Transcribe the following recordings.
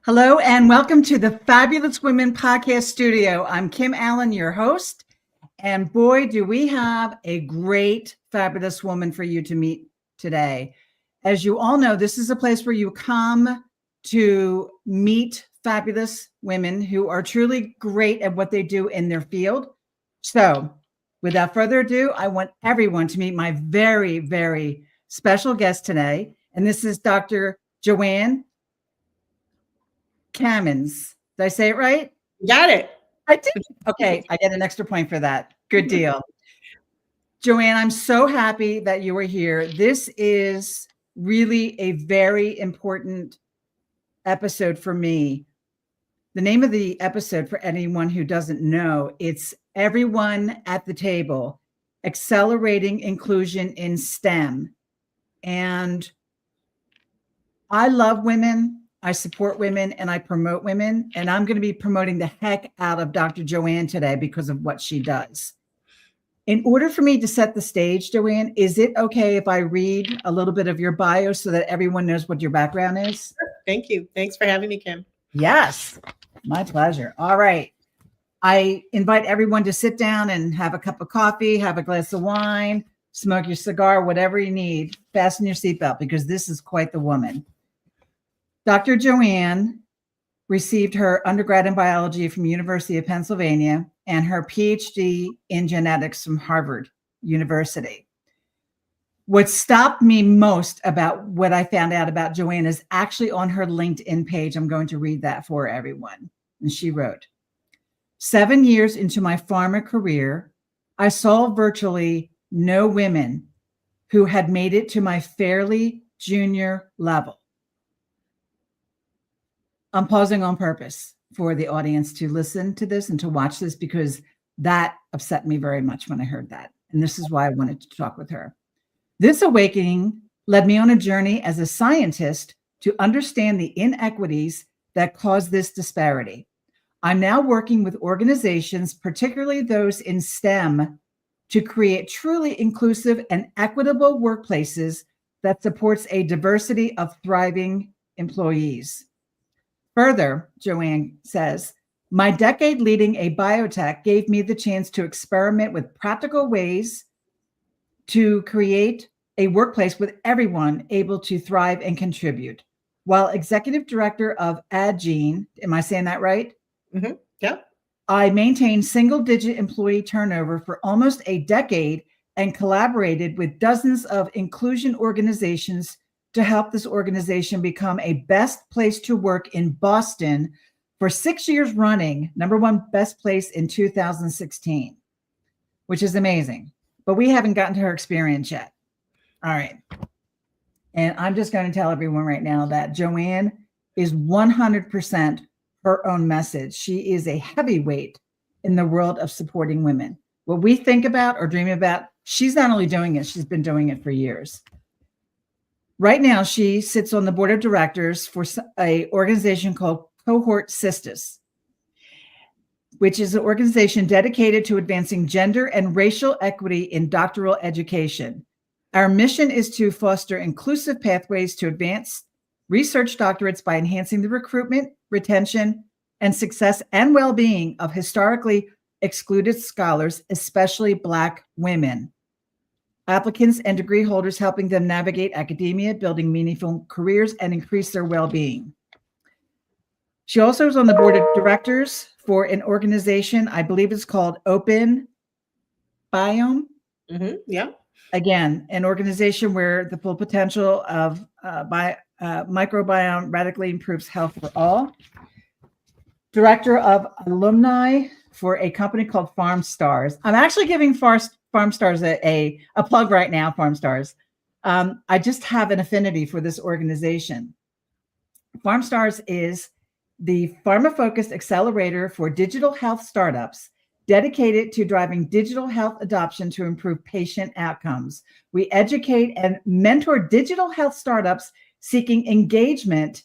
Hello and welcome to the Fabulous Women Podcast Studio. I'm Kim Allen, your host. And boy, do we have a great, fabulous woman for you to meet today. As you all know, this is a place where you come to meet fabulous women who are truly great at what they do in their field. So without further ado, I want everyone to meet my very, very special guest today. And this is Dr. Joanne Kamens. Did I say it right? Got it. I did. Okay, I get an extra point for that. Good deal. Joanne, I'm so happy that you are here. This is really a very important episode for me. The name of the episode, for anyone who doesn't know, it's Everyone at the Table, Accelerating Inclusion in STEM. And I love women. I support women and I promote women, and I'm going to be promoting the heck out of Dr. Joanne today because of what she does. In order for me to set the stage, Joanne, is it okay if I read a little bit of your bio so that everyone knows what your background is? Thank you. Thanks for having me, Kim. Yes, my pleasure. All right. I invite everyone to sit down and have a cup of coffee, have a glass of wine, smoke your cigar, whatever you need. Fasten your seatbelt because this is quite the woman. Dr. Joanne received her undergrad in biology from University of Pennsylvania and her PhD in genetics from Harvard University. What stopped me most about what I found out about Joanne is actually on her LinkedIn page. I'm going to read that for everyone. And she wrote, 7 years into my pharma career, I saw virtually no women who had made it to my fairly junior level. I'm pausing on purpose for the audience to listen to this and to watch this because that upset me very much when I heard that. And this is why I wanted to talk with her. This awakening led me on a journey as a scientist to understand the inequities that cause this disparity. I'm now working with organizations, particularly those in STEM, to create truly inclusive and equitable workplaces that supports a diversity of thriving employees. Further, Joanne says, my decade leading a biotech gave me the chance to experiment with practical ways to create a workplace with everyone able to thrive and contribute. While executive director of AdGene, am I saying that right? Mm-hmm. Yeah. I maintained single-digit employee turnover for almost a decade and collaborated with dozens of inclusion organizations to help this organization become a best place to work in Boston for 6 years running, #1 best place in 2016, which is amazing. But we haven't gotten to her experience yet. All right. And I'm just going to tell everyone right now that Joanne is 100% her own message. She is a heavyweight in the world of supporting women. What we think about or dream about, she's not only doing it, she's been doing it for years. Right now, she sits on the board of directors for an organization called Cohort Sisters, which is an organization dedicated to advancing gender and racial equity in doctoral education. Our mission is to foster inclusive pathways to advance research doctorates by enhancing the recruitment, retention, and success and well-being of historically excluded scholars, especially Black women. Applicants and degree holders, helping them navigate academia, building meaningful careers, and increase their well-being. She also is on the board of directors for an organization, I believe it's called Open Biome. Mm-hmm. Yeah. Again, an organization where the full potential of microbiome radically improves health for all. Director of alumni for a company called Farm Stars. I'm actually giving Farm Stars a plug right now, Farm Stars. I just have an affinity for this organization. Farm Stars is the pharma-focused accelerator for digital health startups dedicated to driving digital health adoption to improve patient outcomes. We educate and mentor digital health startups seeking engagement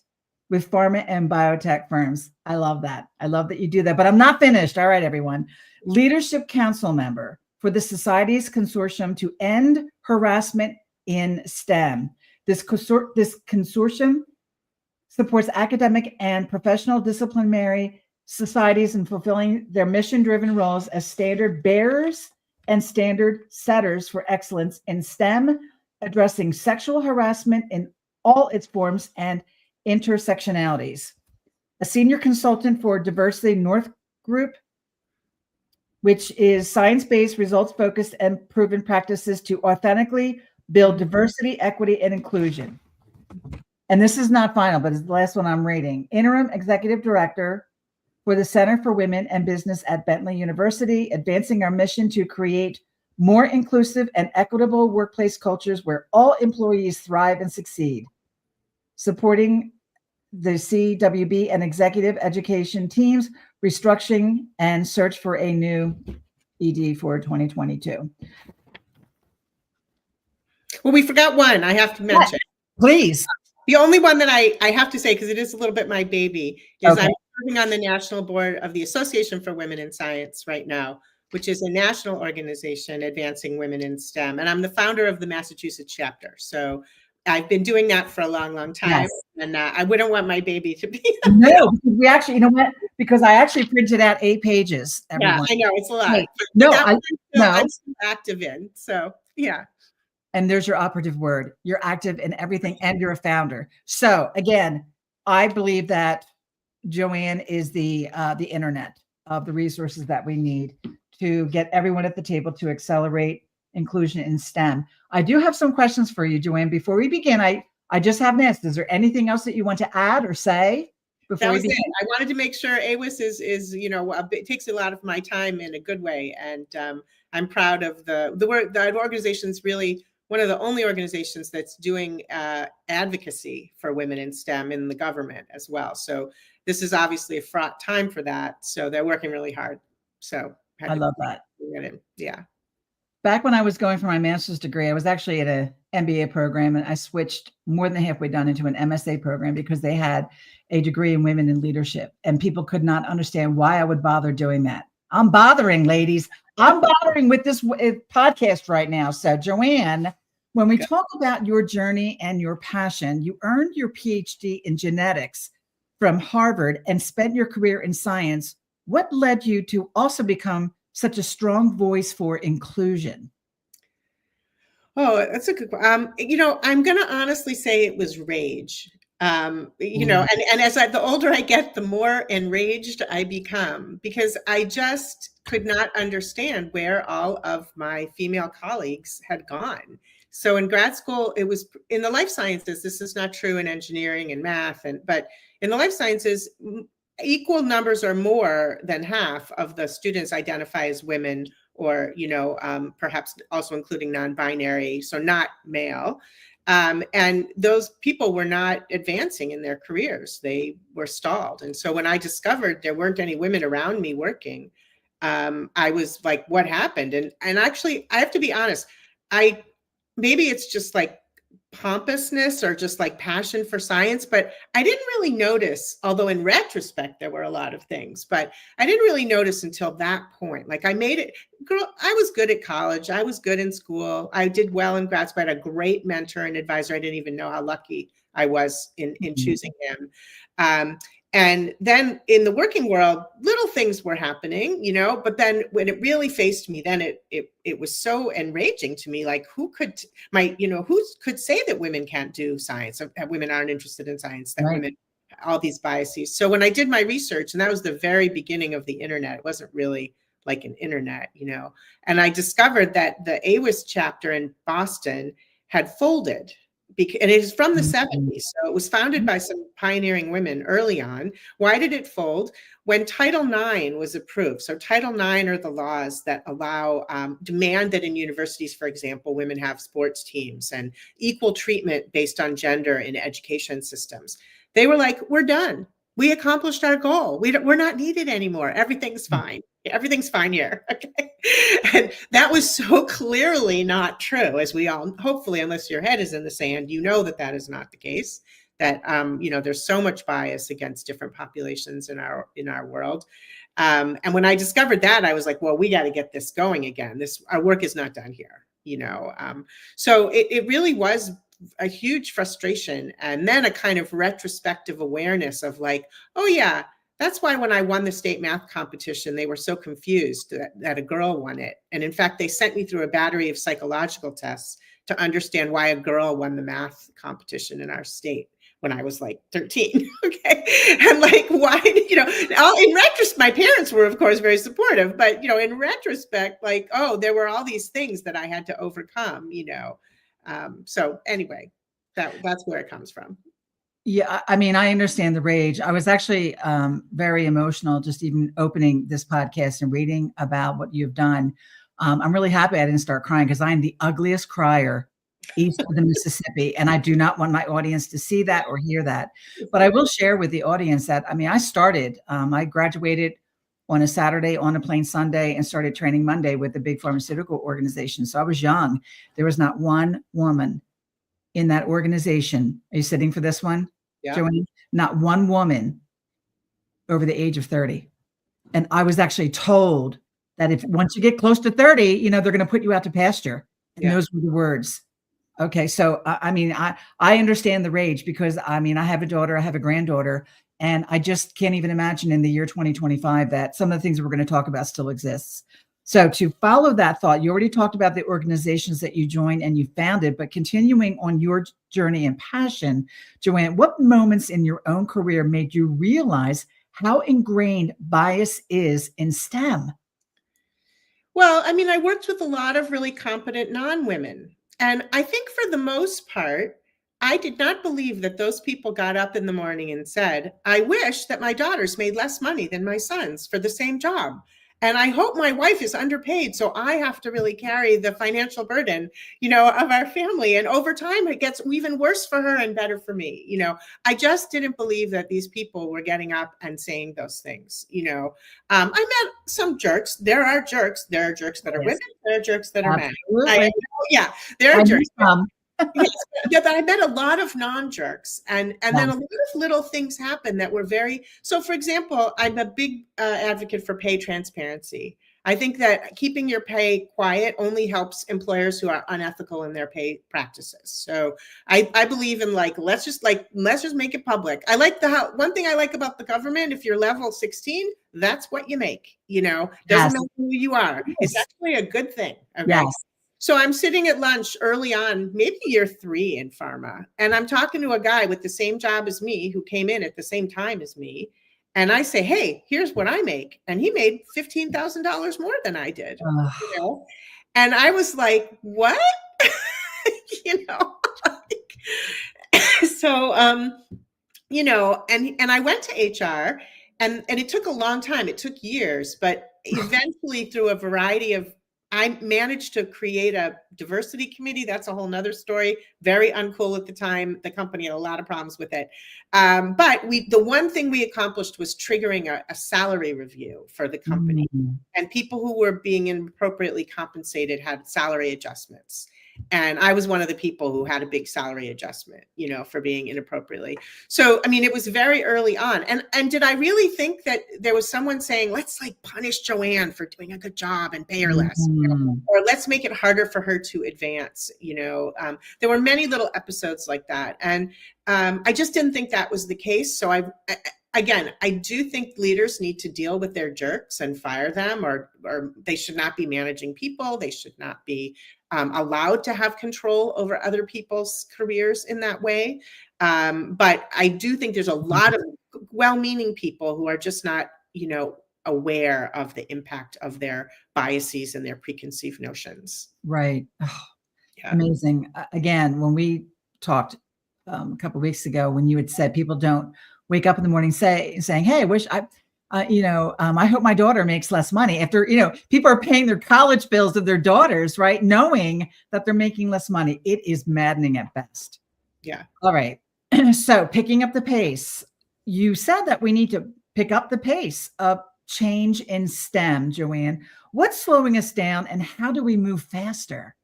with pharma and biotech firms. I love that. I love that you do that, but I'm not finished. All right, everyone. Leadership Council member for the Society's Consortium to End Harassment in STEM. This consortium supports academic and professional disciplinary societies in fulfilling their mission-driven roles as standard bearers and standard setters for excellence in STEM, addressing sexual harassment in all its forms and intersectionalities. A senior consultant for Diversity North Group, which is science-based, results-focused, and proven practices to authentically build diversity, equity, and inclusion. And this is not final, but it's the last one I'm reading. Interim Executive Director for the Center for Women and Business at Bentley University, advancing our mission to create more inclusive and equitable workplace cultures where all employees thrive and succeed. Supporting the CWB and executive education teams, restructuring and search for a new ED for 2022. Well, we forgot one I have to mention. Please. The only one that I have to say, because it is a little bit my baby, is Okay. I'm serving on the national board of the Association for Women in Science right now, which is a national organization advancing women in STEM. And I'm the founder of the Massachusetts chapter. So I've been doing that for a long, long time. Yes. And I wouldn't want my baby to be. No, we actually, you know what? Because I actually printed out 8 pages. Everyone. Yeah, I know, it's a lot. Hey, But no, that I, one no. I'm still active in. So, yeah. And there's your operative word. You're active in everything and you're a founder. So again, I believe that Joanne is the internet of the resources that we need to get everyone at the table to accelerate inclusion in STEM. I do have some questions for you, Joanne. Before we begin, I just haven't asked, is there anything else that you want to add or say before That we was begin? it. I wanted to make sure AWIS is it takes a lot of my time in a good way. And I'm proud of the work. The organization's really one of the only organizations that's doing advocacy for women in STEM in the government as well. So this is obviously a fraught time for that. So they're working really hard. So I love that. Yeah. Back when I was going for my master's degree, I was actually at an MBA program, and I switched more than halfway done into an MSA program because they had a degree in women in leadership, and people could not understand why I would bother doing that. I'm bothering, ladies. I'm bothering with this podcast right now. So, Joanne, when we talk about your journey and your passion, you earned your PhD in genetics from Harvard and spent your career in science. What led you to also become such a strong voice for inclusion? Oh, that's a good one. I'm going to honestly say it was rage. And as the older I get, the more enraged I become, because I just could not understand where all of my female colleagues had gone. So in grad school, it was in the life sciences. This is not true in engineering and math, but in the life sciences, equal numbers or more than half of the students identify as women, or perhaps also including non-binary, so not male. And those people were not advancing in their careers. They were stalled. And so when I discovered there weren't any women around me working, I was like, what happened? And actually, I have to be honest, maybe it's just like pompousness or just like passion for science, but I didn't really notice, although in retrospect, there were a lot of things, but I didn't really notice until that point. Like I made it, I was good at college. I was good in school. I did well in grad school. I had a great mentor and advisor. I didn't even know how lucky I was in choosing him. And then in the working world, little things were happening, but then when it really faced me, then it was so enraging to me. Like who could say that women can't do science, that women aren't interested in science, that women, all these biases. So when I did my research, and that was the very beginning of the internet, it wasn't really like an internet, and I discovered that the AWIS chapter in Boston had folded. And it is from the 70s. So it was founded by some pioneering women early on. Why did it fold? When Title IX was approved. So Title IX are the laws that allow, demand that in universities, for example, women have sports teams and equal treatment based on gender in education systems. They were like, we're done. We accomplished our goal. We're not needed anymore. Everything's fine. Everything's fine here. Okay. And that was so clearly not true, as we all, hopefully, unless your head is in the sand, that is not the case, that, there's so much bias against different populations in our world. And when I discovered that, I was like, well, we got to get this going again. Our work is not done here, So it really was a huge frustration, and then a kind of retrospective awareness of like, oh yeah, that's why when I won the state math competition, they were so confused that a girl won it. And in fact, they sent me through a battery of psychological tests to understand why a girl won the math competition in our state when I was like 13. Okay. And like, why, in retrospect, my parents were, of course, very supportive, but, in retrospect, like, oh, there were all these things that I had to overcome, So anyway, that's where it comes from. Yeah, I mean, I understand the rage. I was actually very emotional just even opening this podcast and reading about what you've done. I'm really happy I didn't start crying because I'm the ugliest crier east of the Mississippi, and I do not want my audience to see that or hear that. But I will share with the audience that, I mean, I graduated on a Saturday, on a plain Sunday, and started training Monday with the big pharmaceutical organization. So I was young. There was not one woman in that organization. Are you sitting for this one, Yeah. Joanne? Not one woman over the age of 30. And I was actually told that if once you get close to 30, they're going to put you out to pasture. And Yeah. those were the words. Okay. So, I mean, I understand the rage because I mean, I have a daughter, I have a granddaughter, and I just can't even imagine in the year 2025 that some of the things we're going to talk about still exists. So to follow that thought, you already talked about the organizations that you joined and you founded, but continuing on your journey and passion, Joanne, what moments in your own career made you realize how ingrained bias is in STEM? Well, I mean, I worked with a lot of really competent non-women. And I think for the most part, I did not believe that those people got up in the morning and said, I wish that my daughters made less money than my sons for the same job. And I hope my wife is underpaid, so I have to really carry the financial burden, of our family. And over time, it gets even worse for her and better for me. I just didn't believe that these people were getting up and saying those things. I met some jerks. There are jerks. There are jerks that are women. There are jerks that are men. Yeah, there are jerks. Yes, but I met a lot of non-jerks, and then a lot of little things happen that were so for example, I'm a big advocate for pay transparency. I think that keeping your pay quiet only helps employers who are unethical in their pay practices. So I believe in let's just make it public. I like one thing I like about the government, if you're level 16, that's what you make, doesn't matter who you are. Yes. It's actually a good thing. Okay. Yes. So I'm sitting at lunch early on, maybe year 3 in pharma, and I'm talking to a guy with the same job as me who came in at the same time as me. And I say, hey, here's what I make. And he made $15,000 more than I did. And I was like, what? So, and I went to HR and it took a long time. It took years, but eventually through a variety of I managed to create a diversity committee. That's a whole nother story. Very uncool at the time. The company had a lot of problems with it. But the one thing we accomplished was triggering a salary review for the company. And people who were being inappropriately compensated had salary adjustments. And I was one of the people who had a big salary adjustment, for being inappropriately. So, I mean, it was very early on. And did I really think that there was someone saying, let's punish Joanne for doing a good job and pay her less, or let's make it harder for her to advance? There were many little episodes like that. And I just didn't think that was the case. So I do think leaders need to deal with their jerks and fire them, or they should not be managing people. They should not be allowed to have control over other people's careers in that way. But I do think there's a lot of well-meaning people who are just not, aware of the impact of their biases and their preconceived notions. Right. Oh, yeah. Amazing. Again, when we talked a couple of weeks ago, when you had said people don't wake up in the morning saying, hey, I wish I hope my daughter makes less money after, people are paying their college bills of their daughters, right? Knowing that they're making less money. It is maddening at best. Yeah. All right. So picking up the pace, you said that we need to pick up the pace of change in STEM, Joanne. What's slowing us down and how do we move faster?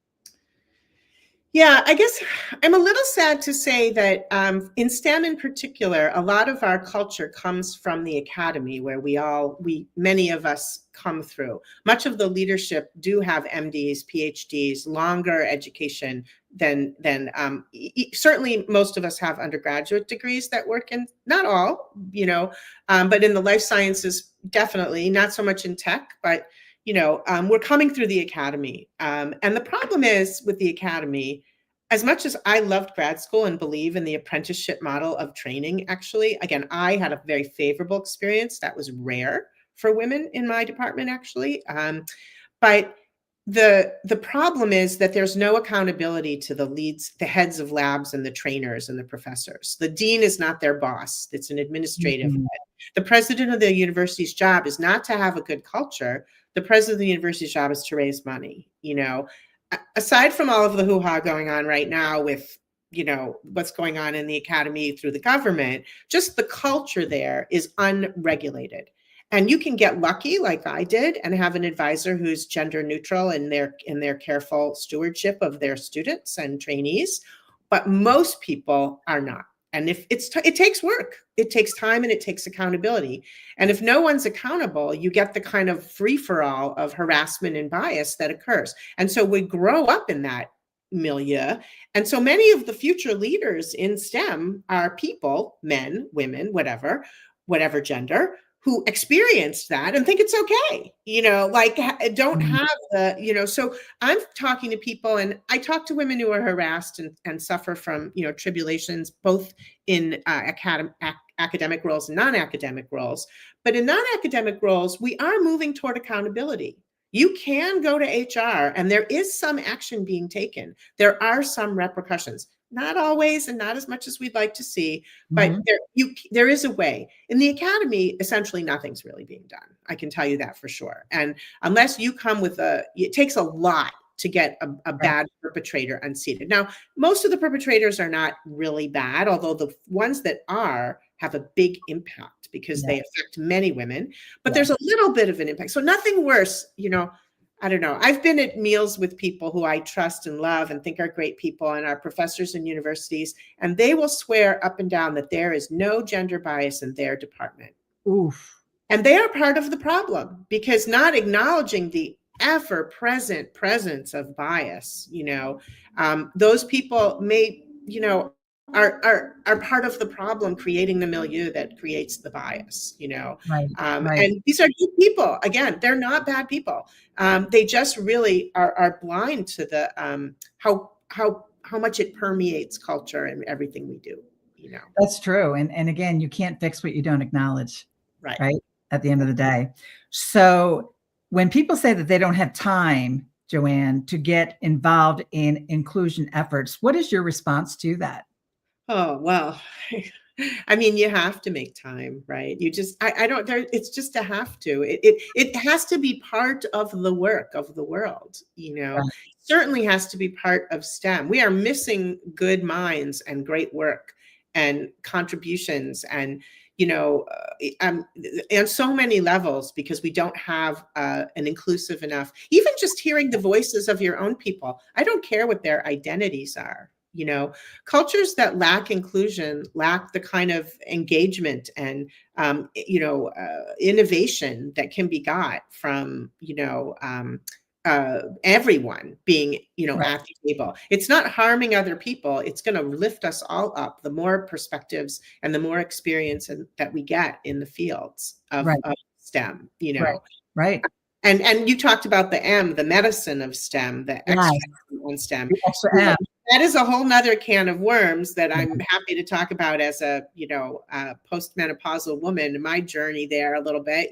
Yeah, I guess I'm a little sad to say that in STEM in particular, a lot of our culture comes from the academy where many of us come through. Much of the leadership do have MDs, PhDs, longer education certainly most of us have undergraduate degrees that work in, not all, but in the life sciences, definitely, not so much in tech, but we're coming through the academy. And the problem is with the academy, as much as I loved grad school and believe in the apprenticeship model of training, actually, again, I had a very favorable experience. That was rare for women in my department, actually. But the problem is that there's no accountability to the leads, the heads of labs and the trainers and the professors. The dean is not their boss. It's an administrative head. The president of the university's job is not to have a good culture. The president of the university's job is to raise money. Aside from all of the hoo-ha going on right now with what's going on in the academy through the government, just the culture there is unregulated. And you can get lucky, like I did, and have an advisor who's gender neutral in their careful stewardship of their students and trainees, but most people are not. And if it takes work, it takes time, and it takes accountability. And if no one's accountable, you get the kind of free-for-all of harassment and bias that occurs. And so we grow up in that milieu. And so many of the future leaders in STEM are people, men, women, whatever gender, who experienced that and think it's okay, don't have the, so I'm talking to people, and I talk to women who are harassed and suffer from, tribulations, both in academic roles and non-academic roles. But in non-academic roles, we are moving toward accountability. You can go to HR, and there is some action being taken. There are some repercussions. Not always, and not as much as we'd like to see, but there is a way. In the academy, essentially nothing's really being done. I can tell you that for sure. And unless you come with it takes a lot to get a bad perpetrator unseated. Now, most of the perpetrators are not really bad, although the ones that are have a big impact because they affect many women, but there's a little bit of an impact. So nothing worse, I don't know. I've been at meals with people who I trust and love and think are great people and are professors in universities, and they will swear up and down that there is no gender bias in their department. Oof. And they are part of the problem, because not acknowledging the ever-present presence of bias, those people may, are part of the problem, creating the milieu that creates the bias, and these are good people. Again, they're not bad people. They just really are blind to the how much it permeates culture and everything we do. That's true. And again, you can't fix what you don't acknowledge. Right. At the end of the day. So when people say that they don't have time, Joanne, to get involved in inclusion efforts, what is your response to that? Oh, well, I mean, you have to make time, right? You just, I don't, it's just a have to. It has to be part of the work of the world, certainly has to be part of STEM. We are missing good minds and great work and contributions and, on so many levels, because we don't have an inclusive enough, even just hearing the voices of your own people. I don't care what their identities are. Cultures that lack inclusion lack the kind of engagement and, innovation that can be got from, everyone being, at the table. It's not harming other people. It's going to lift us all up. The more perspectives and the more experience that we get in the fields of STEM, Right. And you talked about the medicine of STEM, the extra on STEM. That is a whole nother can of worms that I'm happy to talk about as a, postmenopausal woman, in my journey there a little bit,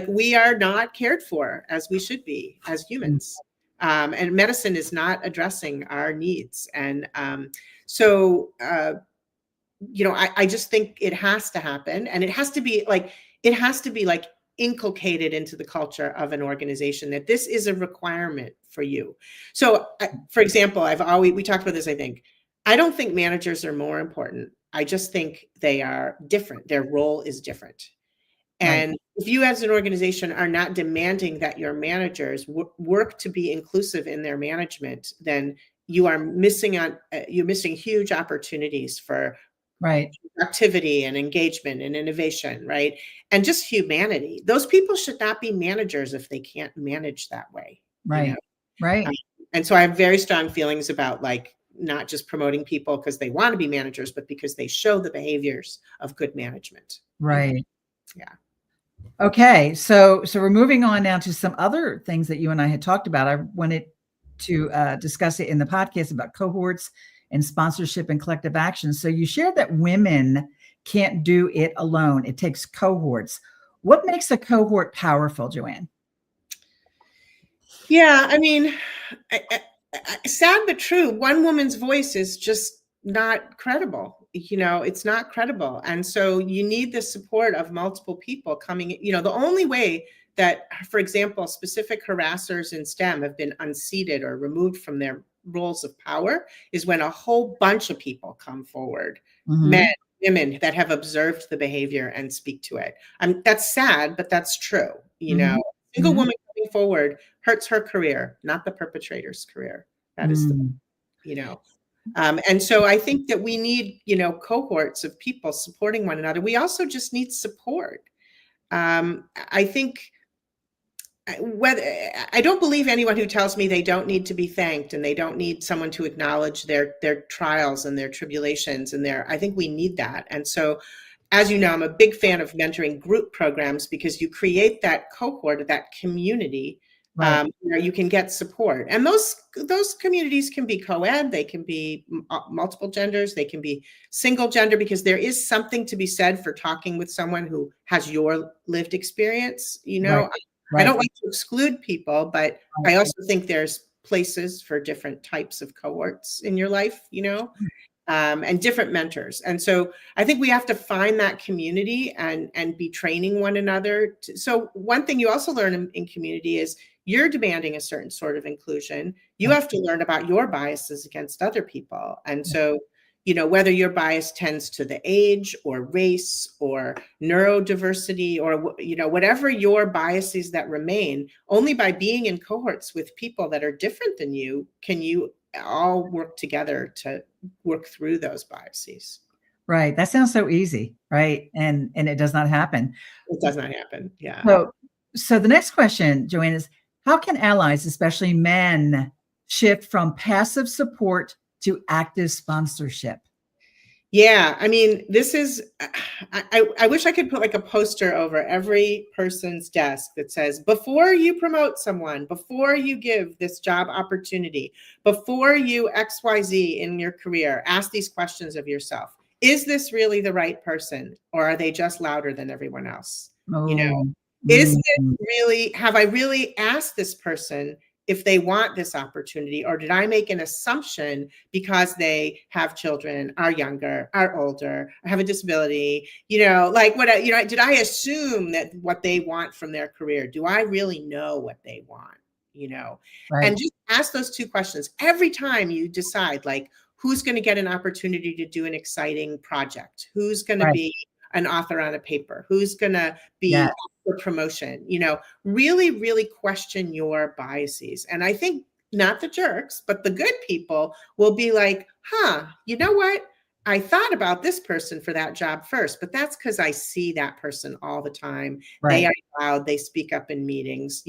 we are not cared for as we should be as humans. And medicine is not addressing our needs. And I just think it has to happen, and it has to be like inculcated into the culture of an organization that this is a requirement for you. So, for example, we talked about this, I think. I don't think managers are more important. I just think they are different. Their role is different. And if you as an organization are not demanding that your managers work to be inclusive in their management, then you are missing huge opportunities for activity and engagement and innovation, right? And just humanity. Those people should not be managers if they can't manage that way. Right. And so I have very strong feelings about like not just promoting people because they want to be managers, but because they show the behaviors of good management. Right. Yeah. Okay. So we're moving on now to some other things that you and I had talked about. I wanted to discuss it in the podcast about cohorts and sponsorship and collective action. So you shared that women can't do it alone. It takes cohorts. What makes a cohort powerful, Joanne? Yeah, I mean, sad but true. One woman's voice is just not credible. It's not credible. And so you need the support of multiple people coming. The only way that, for example, specific harassers in STEM have been unseated or removed from their roles of power is when a whole bunch of people come forward, men, women that have observed the behavior and speak to it. That's sad, but that's true. A single woman coming forward hurts her career, not the perpetrator's career. That is and so I think that we need, cohorts of people supporting one another. We also just need support. I think I don't believe anyone who tells me they don't need to be thanked and they don't need someone to acknowledge their trials and their tribulations I think we need that. And so, as you know, I'm a big fan of mentoring group programs because you create that cohort, that community, Right. where you can get support. And those communities can be co-ed, they can be multiple genders, they can be single gender, because there is something to be said for talking with someone who has your lived experience. Right. I don't like to exclude people, but I also think there's places for different types of cohorts in your life, and different mentors. And so I think we have to find that community and be training one another. So one thing you also learn in community is you're demanding a certain sort of inclusion. You have to learn about your biases against other people. And so, whether your bias tends to the age or race or neurodiversity or, whatever your biases that remain, only by being in cohorts with people that are different than you can you all work together to work through those biases. Right. That sounds so easy, right? And it does not happen. It does not happen. Yeah. So the next question, Joanne, is how can allies, especially men, shift from passive support to active sponsorship? Yeah, I mean, this is, I wish I could put like a poster over every person's desk that says, before you promote someone, before you give this job opportunity, before you XYZ in your career, ask these questions of yourself. Is this really the right person? Or are they just louder than everyone else? Is it really, have I really asked this person if they want this opportunity, or did I make an assumption because they have children, are younger, are older, have a disability, did I assume that what they want from their career? Do I really know what they want? Right. And just ask those two questions every time you decide, like, who's going to get an opportunity to do an exciting project? Who's going to be an author on a paper? Who's going to be for promotion? Really, really question your biases. And I think not the jerks, but the good people will be like, you know what? I thought about this person for that job first, but that's because I see that person all the time. Right. They are loud, they speak up in meetings,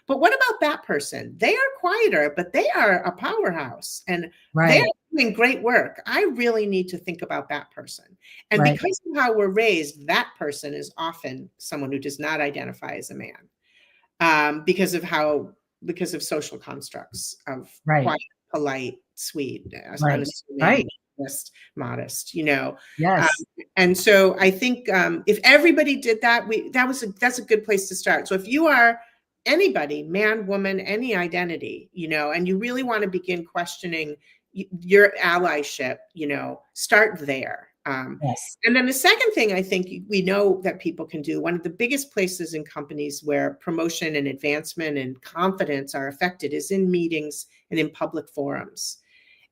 but what about that person? They are quieter, but they are a powerhouse and they are doing great work. I really need to think about that person. And because of how we're raised, that person is often someone who does not identify as a man, because of social constructs of quiet, polite, sweet, unassuming, modest, Yes. And so I think if everybody did that, that's a good place to start. So if you are anybody, man, woman, any identity, and you really want to begin questioning your allyship, start there. And then the second thing I think we know that people can do, one of the biggest places in companies where promotion and advancement and confidence are affected is in meetings and in public forums.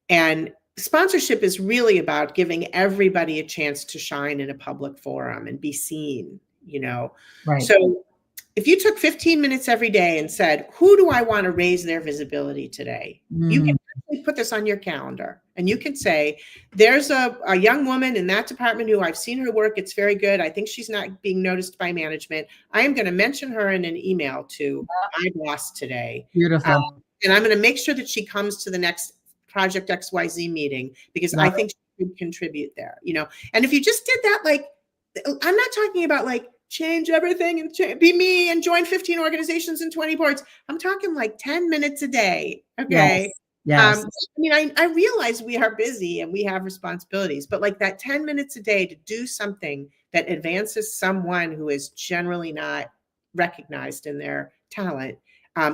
And sponsorship is really about giving everybody a chance to shine in a public forum and be seen, So if you took 15 minutes every day and said, who do I want to raise their visibility today? You can actually put this on your calendar and you can say, there's a young woman in that department who I've seen her work. It's very good. I think she's not being noticed by management. I am going to mention her in an email to my boss today. Beautiful. And I'm going to make sure that she comes to the next Project XYZ meeting because I think she could contribute there, And if you just did that, like, I'm not talking about like change everything and be me and join 15 organizations and 20 boards. I'm talking like 10 minutes a day. Okay. Yes. I mean, I realize we are busy and we have responsibilities, but like that 10 minutes a day to do something that advances someone who is generally not recognized in their talent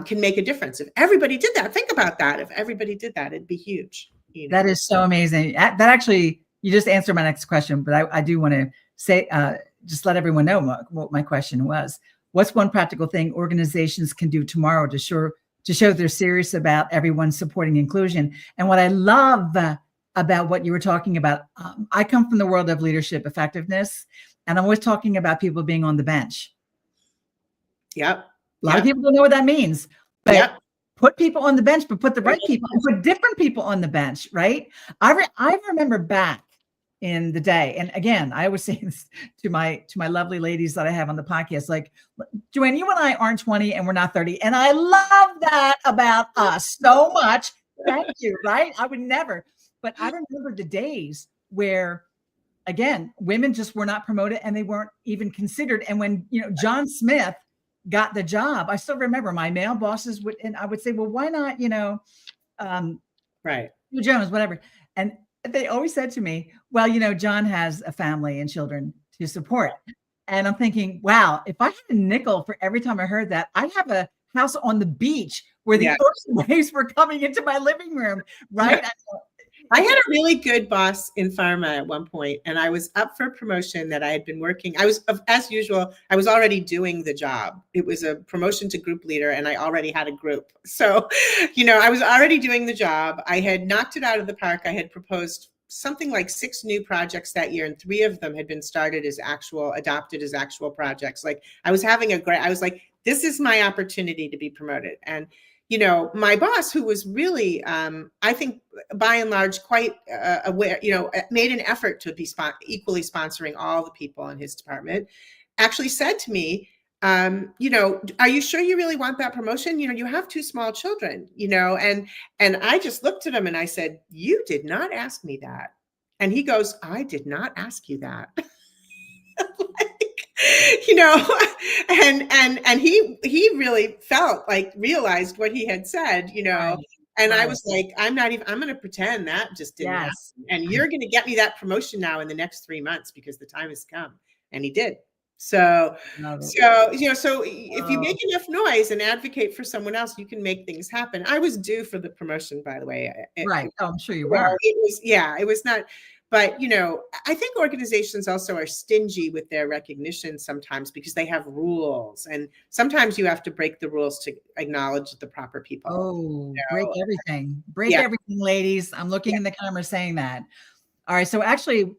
can make a difference. If everybody did that, think about that. If everybody did that, it'd be huge. That is so amazing. That actually, you just answered my next question, but I do want to say, just let everyone know what my question was. What's one practical thing organizations can do tomorrow to show they're serious about everyone supporting inclusion? And what I love about what you were talking about, I come from the world of leadership effectiveness, and I'm always talking about people being on the bench. Yep. A lot of people don't know what that means, but put people on the bench, but put the right people and put different people on the bench, right? I remember back in the day, and again, I always say this to my lovely ladies that I have on the podcast, like, Joanne, you and I aren't 20 and we're not 30. And I love that about us so much. Thank you, right? I would never. But I remember the days where, again, women just were not promoted and they weren't even considered. And when, John Smith got the job, I still remember my male bosses and I would say, well, why not, right. Jones, whatever. And they always said to me, well, John has a family and children to support. And I'm thinking, wow, if I had a nickel for every time I heard that, I'd have a house on the beach where the ocean waves were coming into my living room, right? Yeah. I had a really good boss in pharma at one point, and I was up for promotion that I had been working. I was, as usual, I was already doing the job. It was a promotion to group leader, and I already had a group. So, I was already doing the job. I had knocked it out of the park. I had proposed something like 6 new projects that year, and 3 of them had been adopted as actual projects. Like, I was having I was like, this is my opportunity to be promoted. And my boss, who was really, I think, by and large, quite aware, made an effort to be equally sponsoring all the people in his department, actually said to me, are you sure you really want that promotion? You have 2 small children, and I just looked at him and I said, you did not ask me that. And he goes, I did not ask you that. And he really realized what he had said, and I was like, I'm going to pretend that just didn't happen. And you're going to get me that promotion now in the next 3 months because the time has come. And he did. So if you make enough noise and advocate for someone else, you can make things happen. I was due for the promotion, by the way. Right. Oh, I'm sure you were. It was not. But, I think organizations also are stingy with their recognition sometimes because they have rules. And sometimes you have to break the rules to acknowledge the proper people. Oh, break everything. Break everything, ladies. I'm looking in the camera saying that. All right. So actually,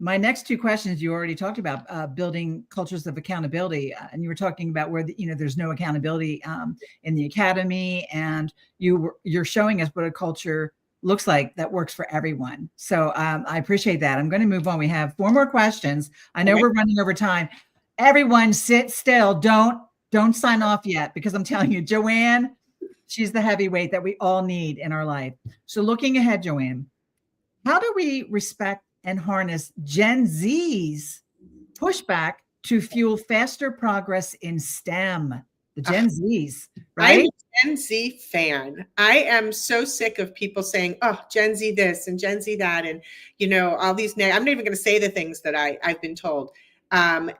my next 2 questions, you already talked about building cultures of accountability. And you were talking about where, there's no accountability in the academy. And you're showing us what a culture looks like that works for everyone. So I appreciate that. I'm going to move on. We have 4 more questions. I know we're running over time. Everyone sit still. Don't sign off yet, because I'm telling you, Joanne, she's the heavyweight that we all need in our life. So looking ahead, Joanne, how do we respect and harness Gen Z's pushback to fuel faster progress in STEM? The Gen Zs, right? I'm a Gen Z fan. I am so sick of people saying, oh, Gen Z this and Gen Z that. And, all these, I'm not even going to say the things that I've been told. I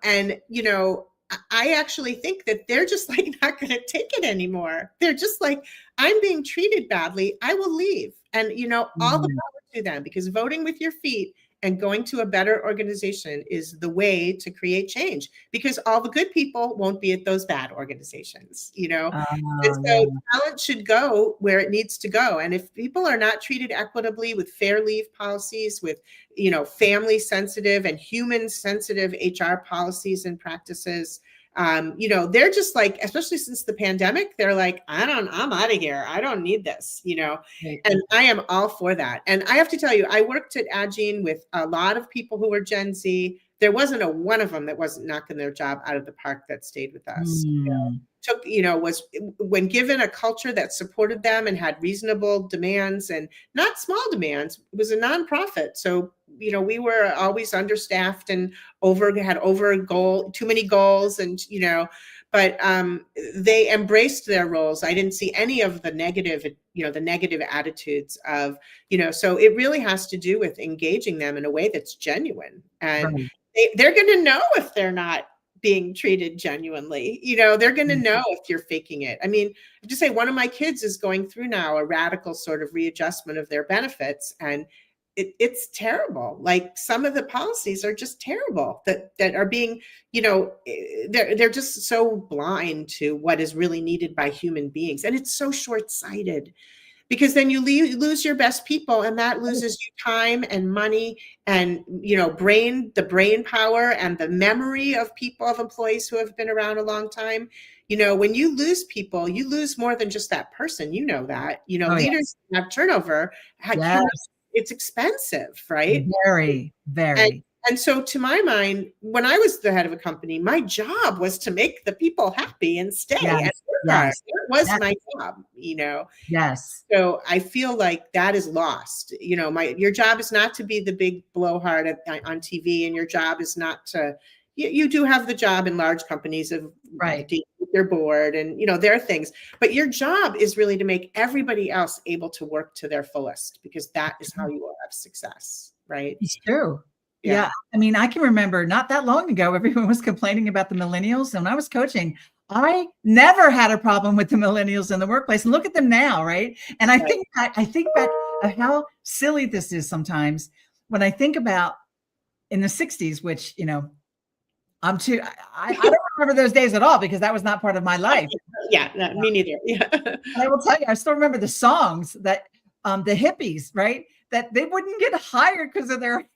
actually think that they're just not going to take it anymore. They're just like, I'm being treated badly. I will leave. And, all the power to them, because voting with your feet and going to a better organization is the way to create change, because all the good people won't be at those bad organizations, and so talent should go where it needs to go. And if people are not treated equitably with fair leave policies, with, family sensitive and human sensitive HR policies and practices, they're just like, especially since the pandemic, they're like, I'm out of here. I don't need this, and I am all for that. And I have to tell you, I worked at Agene with a lot of people who were Gen Z. there wasn't a one of them that wasn't knocking their job out of the park that stayed with us. Took, was when given a culture that supported them and had reasonable demands and not small demands. It was a nonprofit, so we were always understaffed and too many goals, and but they embraced their roles. I didn't see any of the negative attitudes of, so it really has to do with engaging them in a way that's genuine, and they're going to know if they're not being treated genuinely. They're going to know if you're faking it. I mean, I just say one of my kids is going through now a radical sort of readjustment of their benefits, and it's terrible. Like, some of the policies are just terrible that are being, they're just so blind to what is really needed by human beings. And it's so short-sighted, because then you lose your best people, and that loses you time and money and, the brain power and the memory of employees who have been around a long time. When you lose people, you lose more than just that person. That, leaders have turnover. It's expensive, right? Very, very. And so, to my mind, when I was the head of a company, my job was to make the people happy and stay. And that was my job, Yes. So I feel like that is lost. Your job is not to be the big blowhard on TV, and your job is not to. You do have the job in large companies of their board and their things, but your job is really to make everybody else able to work to their fullest, because that is how you will have success, right? It's true. Yeah. I mean, I can remember not that long ago, everyone was complaining about the millennials. And when I was coaching, I never had a problem with the millennials in the workplace. And look at them now, right? And I think back of how silly this is sometimes when I think about in the 60s, which, I don't remember those days at all, because that was not part of my life. Me neither. And I will tell you, I still remember the songs that the hippies, right? That they wouldn't get hired because of their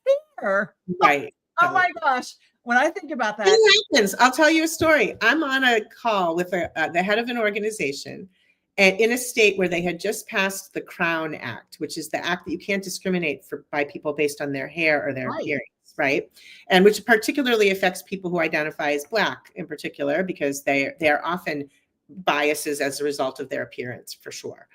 hair. Right. Oh my gosh. When I think about that. It happens. I'll tell you a story. I'm on a call with the head of an organization in a state where they had just passed the Crown Act, which is the act that you can't discriminate by people based on their hair or their appearance. Right. And which particularly affects people who identify as Black in particular, because they are often biases as a result of their appearance, for sure.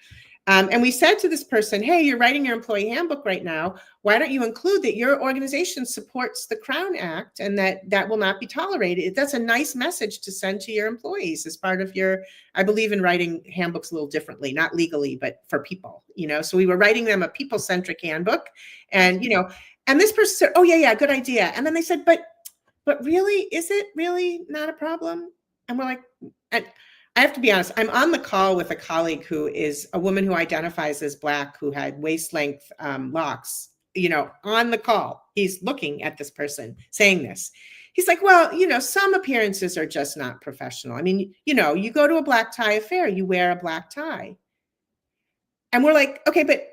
And we said to this person, hey, you're writing your employee handbook right now. Why don't you include that your organization supports the Crown Act and that will not be tolerated? That's a nice message to send to your employees as part of I believe in writing handbooks a little differently, not legally, but for people, So we were writing them a people-centric handbook, and, and this person said, oh, yeah, good idea. And then they said, but really, is it really not a problem? And we're like, I have to be honest, I'm on the call with a colleague who is a woman who identifies as Black, who had waist-length locks, on the call. He's looking at this person saying this. He's like, well, some appearances are just not professional. I mean, you go to a black tie affair, you wear a black tie. And we're like, okay, but,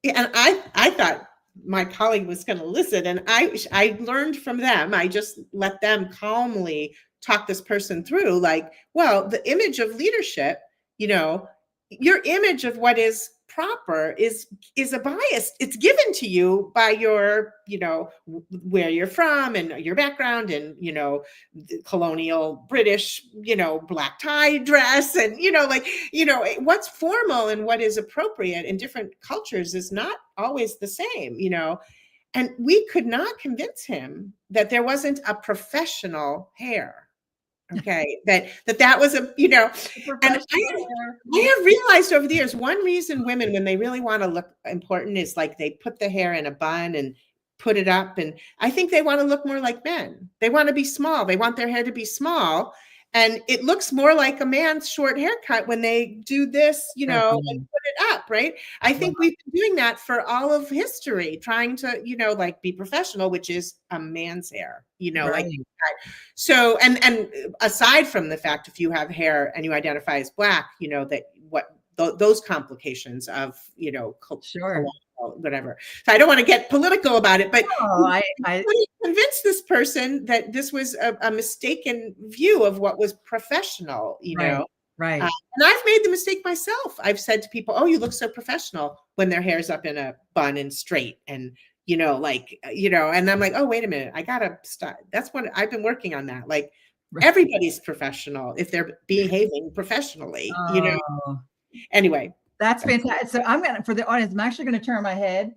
and I thought my colleague was going to listen, and I learned from them. I just let them calmly talk this person through, like, well, the image of leadership, your image of what is proper is a bias. It's given to you by your, where you're from and your background and, colonial British, black tie dress and, what's formal and what is appropriate in different cultures is not always the same, and we could not convince him that there wasn't a professional hair. Okay, that was and I have realized over the years, one reason women, when they really want to look important, is like they put the hair in a bun and put it up, and I think they want to look more like men. They want to be small. They want their hair to be small, and it looks more like a man's short haircut when they do this, and put it up, right? I think we've been doing that for all of history, trying to, be professional, which is a man's hair, like that. So, and aside from the fact, if you have hair and you identify as Black, those complications of, whatever. So I don't want to get political about it, but I convinced this person that this was a mistaken view of what was professional, Right. And I've made the mistake myself. I've said to people, oh, you look so professional, when their hair's up in a bun and straight. And, and I'm like, oh, wait a minute, I gotta stop. That's what I've been working on that. Like Right. everybody's professional if they're behaving professionally. Oh, Anyway. that's fantastic. So for the audience, I'm actually going to turn my head.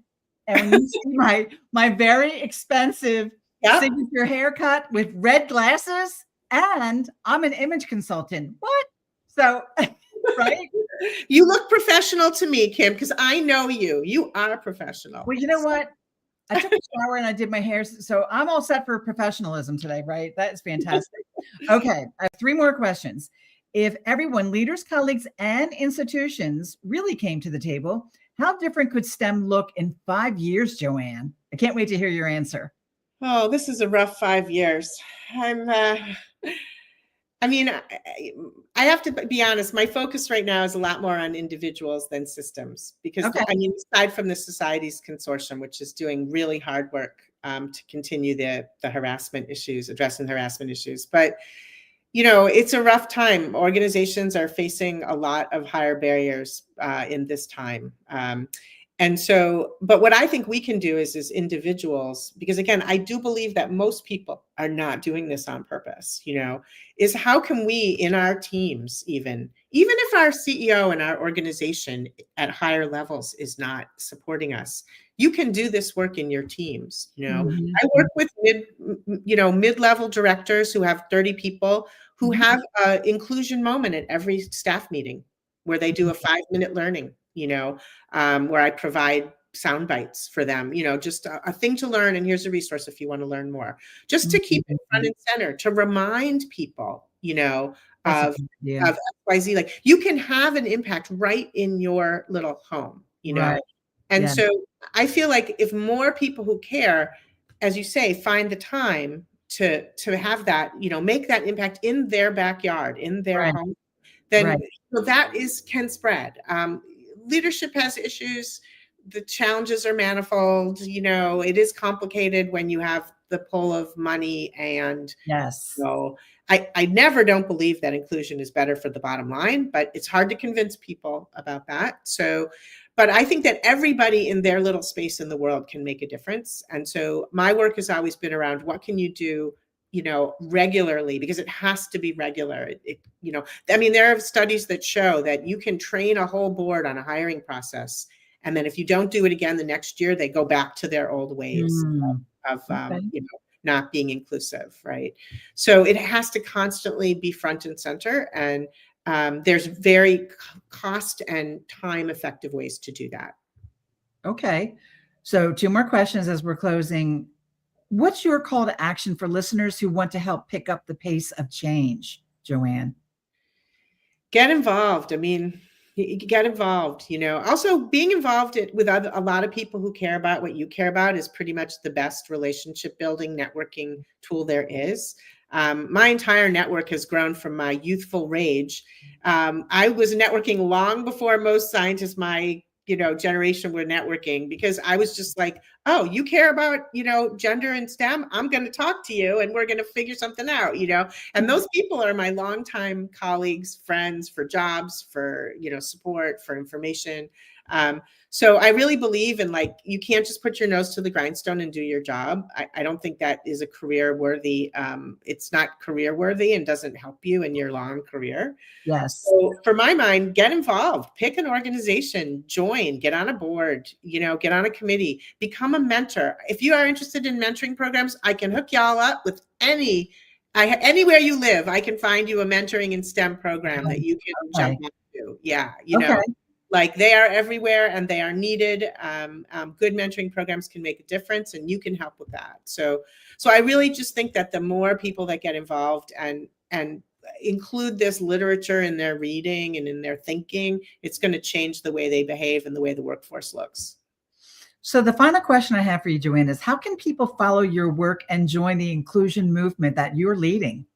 And when you see my very expensive Yep. signature haircut with red glasses, and I'm an image consultant. What? So, right? You look professional to me, Kim, because I know you. You are a professional. Well, you know what? I took a shower and I did my hair. So I'm all set for professionalism today, right? That is fantastic. Okay. I have 3 more questions. If everyone, leaders, colleagues, and institutions really came to the table, how different could STEM look in 5 years, Joanne? I can't wait to hear your answer. Oh, this is a rough 5 years. I mean, I have to be honest, my focus right now is a lot more on individuals than systems because, Okay. aside from the Societies Consortium, which is doing really hard work to continue the harassment issues, addressing harassment issues. But, it's a rough time. Organizations are facing a lot of higher barriers in this time. But what I think we can do is as individuals, because again, I do believe that most people are not doing this on purpose, is how can we in our teams, even if our CEO and our organization at higher levels is not supporting us, you can do this work in your teams. Mhm. I work with mid-level directors who have 30 people who have an inclusion moment at every staff meeting where they do a 5-minute learning, where I provide sound bites for them, just a thing to learn. And here's a resource if you want to learn more, just to keep it front and center, to remind people, That's a of good idea. XYZ. Like you can have an impact right in your little home, Right. And Yeah. so I feel like if more people who care, as you say, find the time to have that, make that impact in their backyard, in their Right. home, then Right. that can spread. Leadership has issues. The challenges are manifold. It is complicated when you have the pull of money. And Yes. I never don't believe that inclusion is better for the bottom line, but it's hard to convince people about that. But I think that everybody in their little space in the world can make a difference. And so my work has always been around what can you do regularly, because it has to be regular. There are studies that show that you can train a whole board on a hiring process. And then if you don't do it again the next year, they go back to their old ways of Okay. not being inclusive, right? So it has to constantly be front and center. And there's very cost and time effective ways to do that. Okay. So 2 more questions as we're closing. What's your call to action for listeners who want to help pick up the pace of change, Joanne? Get involved. Get involved, Also being involved with a lot of people who care about what you care about is pretty much the best relationship building networking tool there is. My entire network has grown from my youthful rage. I was networking long before most scientists my generation were networking, because I was just like, oh, you care about, gender and STEM? I'm going to talk to you and we're going to figure something out, and those people are my longtime colleagues, friends, for jobs, for, support, for information. So I really believe in, you can't just put your nose to the grindstone and do your job. I don't think that is a career worthy. It's not career worthy and doesn't help you in your long career. Yes. So for my mind, get involved, pick an organization, join, get on a board, get on a committee, become a mentor. If you are interested in mentoring programs, I can hook y'all up with anywhere you live. I can find you a mentoring and STEM program that you can jump onto. Yeah. They are everywhere and they are needed. Good mentoring programs can make a difference and you can help with that. So I really just think that the more people that get involved and include this literature in their reading and in their thinking, it's going to change the way they behave and the way the workforce looks. So the final question I have for you, Joanne, is how can people follow your work and join the inclusion movement that you're leading?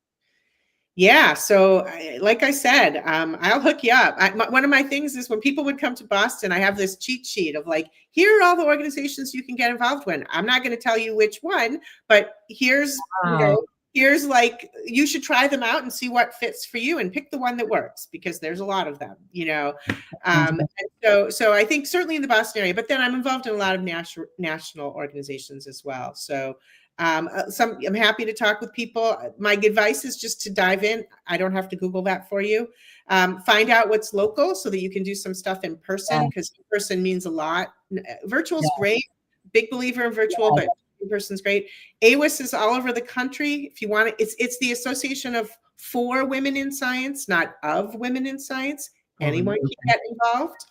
Yeah. So like I said, I'll hook you up. One of my things is when people would come to Boston, I have this cheat sheet of here are all the organizations you can get involved with. I'm not going to tell you which one, but here's, here's like, you should try them out and see what fits for you and pick the one that works, because there's a lot of them, you know. And so I think certainly in the Boston area, but then I'm involved in a lot of national organizations as well. So I'm happy to talk with people. My advice is just to dive in. I don't have to Google that for you. Find out what's local so that you can do some stuff in person, because in person means a lot. Virtual's great. Big believer in virtual, but in person's great. AWIS is all over the country. If you want it, it's the Association of for Women in Science, not of Women in Science. Anyone can get involved.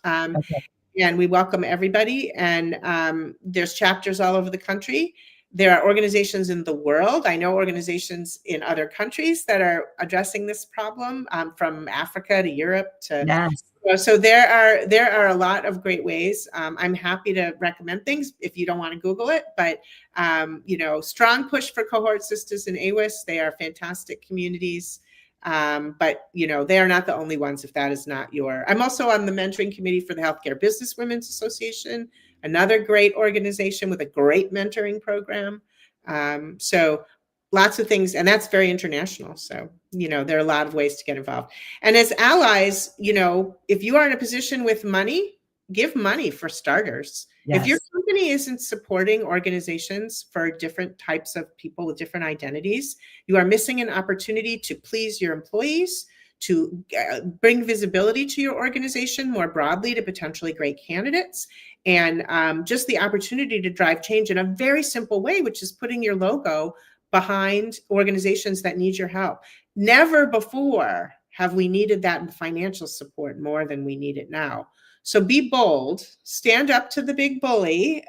And we welcome everybody. And there's chapters all over the country. There are organizations in the world. I know organizations in other countries that are addressing this problem, from Africa to Europe to. So there are a lot of great ways. I'm happy to recommend things if you don't want to Google it. But you know, strong push for Cohort Sisters and AWIS. They are fantastic communities. But you know, they are not the only ones. If that is not your, I'm also on the mentoring committee for the Healthcare Business Women's Association, another great organization with a great mentoring program. So lots of things, and that's very international. So, you know, there are a lot of ways to get involved. And as allies, you know, if you are in a position with money, give money for starters. If your company isn't supporting organizations for different types of people with different identities, you are missing an opportunity to please your employees, to bring visibility to your organization more broadly to potentially great candidates, and just the opportunity to drive change in a very simple way, which is putting your logo behind organizations that need your help. Never before have we needed that financial support more than we need it now. So be bold, stand up to the big bully.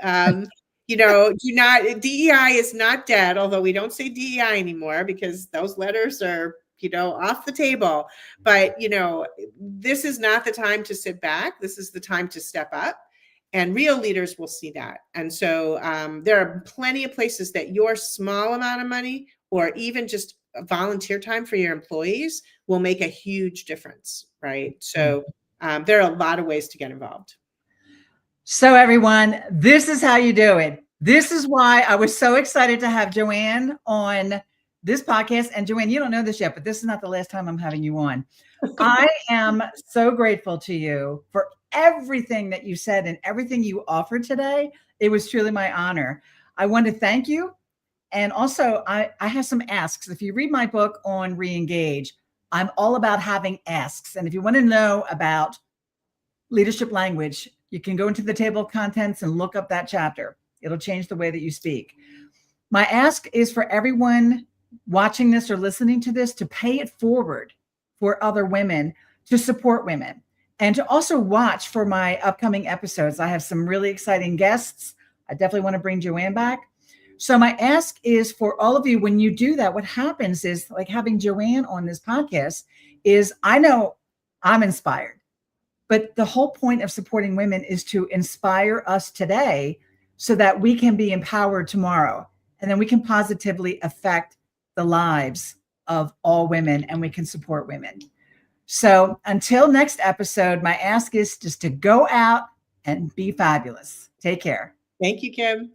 You know, DEI is not dead, although we don't say DEI anymore because those letters are, you know, off the table. But, you know, this is not the time to sit back. This is the time to step up. And real leaders will see that. And so there are plenty of places that your small amount of money or even just volunteer time for your employees will make a huge difference, right? So there are a lot of ways to get involved. So everyone, this is how you do it. This is why I was so excited to have Joanne on this podcast. And Joanne, you don't know this yet, but this is not the last time I'm having you on. I am so grateful to you for everything that you said and everything you offered today. It was truly my honor. I want to thank you. And also, I have some asks. If you read my book on Reengage, I'm all about having asks. And if you want to know about leadership language, you can go into the table of contents and look up that chapter. It'll change the way that you speak. My ask is for everyone watching this or listening to this to pay it forward for other women, to support women, and to also watch for my upcoming episodes. I have some really exciting guests. I definitely want to bring Joanne back. So my ask is for all of you, when you do that, what happens is, like having Joanne on this podcast, is I know I'm inspired, but the whole point of supporting women is to inspire us today so that we can be empowered tomorrow. And then we can positively affect the lives of all women, and we can support women. So until next episode, my ask is just to go out and be fabulous. Take care. Thank you, Kim.